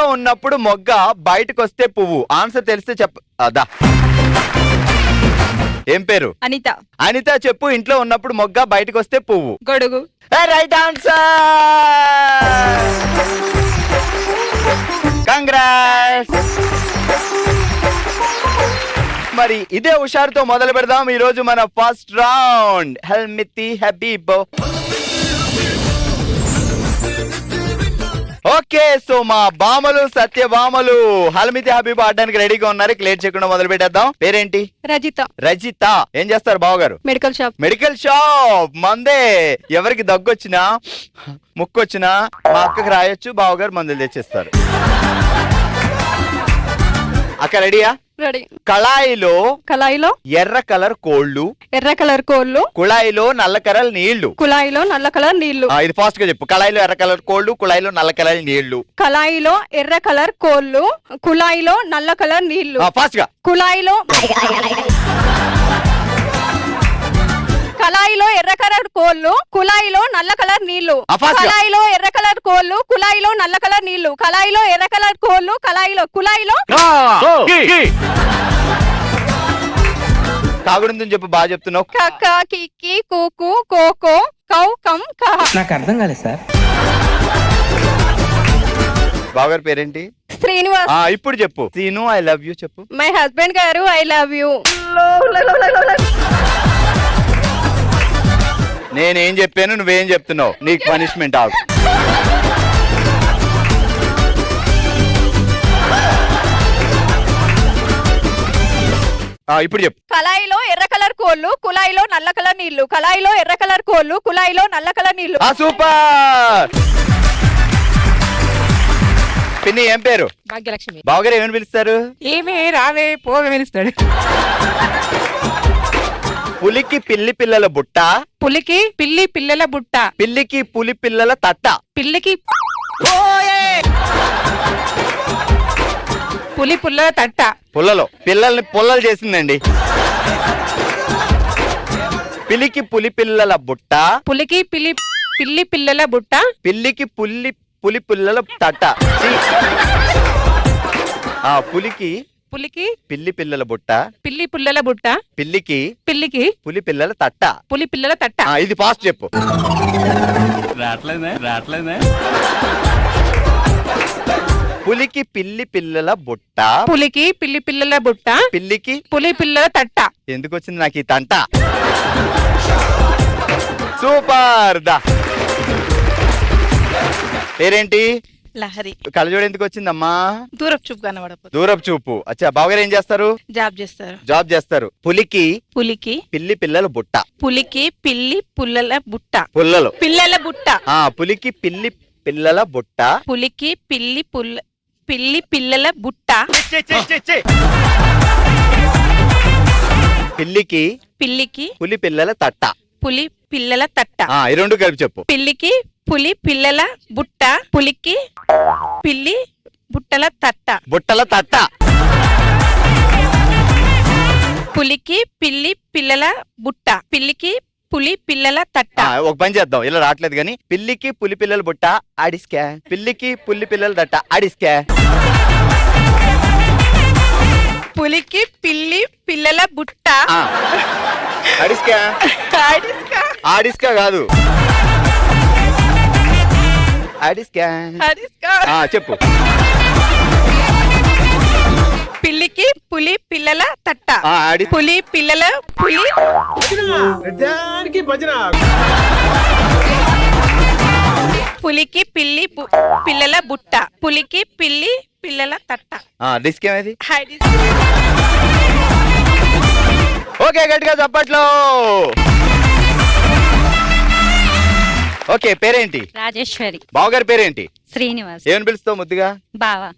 ఇంట్లో ఉన్నప్పుడు మొగ్గ బయటకు వస్తే పువ్వు. ఆన్సర్ తెలిస్తే అదా ఏం పేరు? అనిత. అనిత చెప్పు. ఇంట్లో ఉన్నప్పుడు మొగ్గ బయటకు వస్తే పువ్వు. గొడుగు. Right answer. కంగ్రాట్స్. మరి ఇదే హుషారుతో మొదలు పెడదాం ఈ రోజు మన ఫస్ట్ రౌండ్. హెల్మితి హబీబ్. ఓకే, సో మా బామలు సత్యభామలు హల్మితి హబీబ్ ఆడడానికి రెడీగా ఉన్నారు. లేట్ చేయకుండా మొదలు పెట్టేద్దాం. పేరేంటి? రజిత. రజిత. ఏం చేస్తారు బావగారు? Medical shop. Medical shop. మందే. ఎవరికి దగ్గొచ్చినా ముక్కొచ్చినా మా అక్కకి రాయొచ్చు, బావగారు మందులు తెచ్చిస్తారు. అక్క రెడీయా? రెడీ. కళాయిలో ఎర్ర కలర్ కోళ్ళు. కుళాయిలో నల్ల కలర్ నీళ్లు. ఇది ఫాస్ట్ గా చెప్పు. కళాయిలో ఎర్ర కలర్ కోళ్ళు, కుళాయిలో నల్ల కలర్ నీళ్లు. కళాయిలో ఎర్ర కలర్ కోళ్ళు, కుళాయిలో నల్ల కలర్ నీళ్లు. ఫాస్ట్ గా. కళాయిలో ఎర్ర కలర్ కోళ్ళు, కుళాయిలో నల్ల కలర్ నీళ్లు. కళాయిలో ఎర్ర కలర్ కోళ్ళు, కుళాయిలో నల్ల కలర్ నీళ్లు. కళాయిలో ఎర్ర కలర్ కోళ్ళు, కుళాయిలో తాగుడుందని చెప్పు. బాగా చెప్తున్నావు. కక్క కిక్కి కూకు కోకో కౌ కం కహ. నాకు అర్థం కాలేదు సార్. బావగారి పేరేంటి? శ్రీనివాస్. ఇప్పుడు చెప్పు. సీను ఐ లవ్ యూ చెప్పు. మై హస్బెండ్ గారు ఐ లవ్ యూ. నేనేం చెప్పాను, నువ్వేం చెప్తున్నావు? నీకు పనిష్మెంట్ ఆగు. ఇప్పుడు చెప్పు. కళాయిలో ఎర్ర కలర్ కోళ్ళు, కుళాయిలో నల్ల కలర్ నీళ్లు. కళాయిలో ఎర్ర కలర్ కోళ్ళు, కుళాయిలో నల్ల కలర్ నీళ్లు. సూపర్. పిన్ని ఏం పేరు? భాగ్యలక్ష్మి. బావగారు ఏమని పిలుస్తారు? ఏమే రావే పోవే పిలుస్తాడు. పులికి పిల్లి పిల్లల బుట్ట. పులికి పిల్లి పిల్లల బుట్ట. పిల్లికి పులి పిల్లల తట్ట. పిల్లికి పులి పుల్లల తట్ట. పుల్లలో పిల్లల్ని పుల్లలు చేసిందండి. పిల్లికి పులి పిల్లల బుట్ట. పులికి పిల్లి పిల్లల బుట్ట. పిల్లికి పులి పిల్లల తట్ట. పులికి పిల్లి పిల్లల బుట్ట. పిల్లి పుల్లల బుట్ట. పిల్లికి పులి పిల్లల తట్ట. పులి పిల్లల తట్ట. ఇది ఫాస్ట్ చెప్పు. రాట్లేదే. పులికి పిల్లి పిల్లల బుట్ట. పులికి పిల్లి పిల్లల బుట్ట. పిల్లికి పులి పిల్లల తట్ట. ఎందుకు వచ్చింది నాకు ఈ తంట? సూపర్. దా పేరేంటి? లహరి. కళ్ళజోడు ఎందుకు వచ్చిందమ్మా? దూరపు చూపు కనబడపోతుంది. దూరపు చూపు. అచ్చా, బావగారు ఏం చేస్తారు? జాబ్ చేస్తారు. పులికి పిల్లి పిల్లల బుట్ట. పులికి పిల్లి పుల్లల బుట్ట. పిల్లల బుట్ట. పులికి పిల్లి పిల్లల బుట్ట. పులికి పిల్లి పిల్లల బుట్ట. పిల్లికి పులి పిల్లల తట్ట. పులి పిల్లల తట్ట. ఈ రెండు కలిపి చెప్పు. పిల్లికి పులి పిల్లల బుట్ట. పులికి పిల్లి బుట్టల తట్ట. పులికి పిల్లి పిల్లల బుట్ట. పిల్లికి పులి పిల్లల తట్ట. ఒక పని చేద్దాం, ఇలా రావట్లేదు గాని. పిల్లికి పులి పిల్లల బుట్ట ఆడిస్కా. పిల్లికి పులి పిల్లల తట్ట ఆడిస్కా. పులికి పిల్లి పిల్లల బుట్ట. ఆడిస్కా కాదు, ఆడిస్కా. చెప్పు. పిల్లికి పులి పిల్లల తట్ట. పులి పిల్లల పులికి పిల్లి పిల్లల బుట్ట. పులికి పిల్లి పిల్లల తట్ట. డిస్క్ ఏమైంది? ఓకే, గట్టిగా చప్పట్లో. ఓకే, పేరేంటి? రాజేశ్వరి. బావగారి పేరేంటి? శ్రీనివాస్. ఏమని పిలుస్తావు ముద్దుగా? బావా.